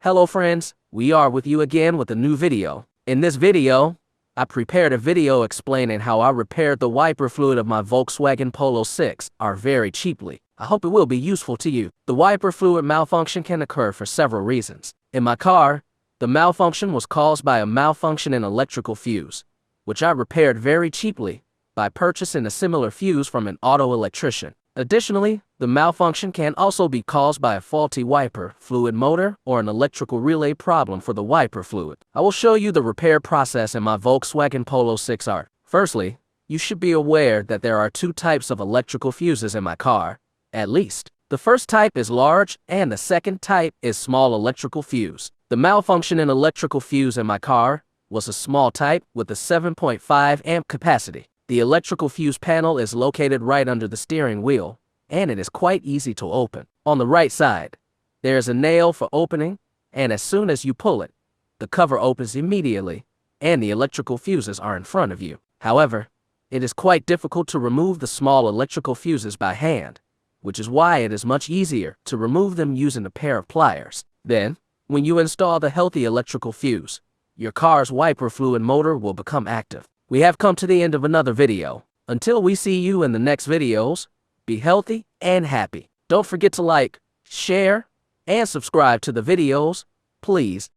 Hello friends, we are with you again with a new video. In this video, I prepared a video explaining how I repaired the wiper fluid of my Volkswagen Polo 6 very cheaply. I hope it will be useful to you. The wiper fluid malfunction can occur for several reasons. In my car, the malfunction was caused by a malfunction in electrical fuse, which I repaired very cheaply by purchasing a similar fuse from an auto electrician. Additionally, the malfunction can also be caused by a faulty wiper fluid motor or an electrical relay problem for the wiper fluid. I will show you the repair process in my Volkswagen Polo 6R. Firstly, you should be aware that there are two types of electrical fuses in my car, at least. The first type is large and the second type is small electrical fuse. The malfunction in electrical fuse in my car was a small type with a 7.5 amp capacity. The electrical fuse panel is located right under the steering wheel, and it is quite easy to open. On the right side, there is a nail for opening, and as soon as you pull it, the cover opens immediately, and the electrical fuses are in front of you. However, it is quite difficult to remove the small electrical fuses by hand, which is why it is much easier to remove them using a pair of pliers. Then, when you install the healthy electrical fuse, your car's wiper fluid motor will become active. We have come to the end of another video. Until we see you in the next videos, be healthy and happy. Don't forget to like, share, and subscribe to the videos, please.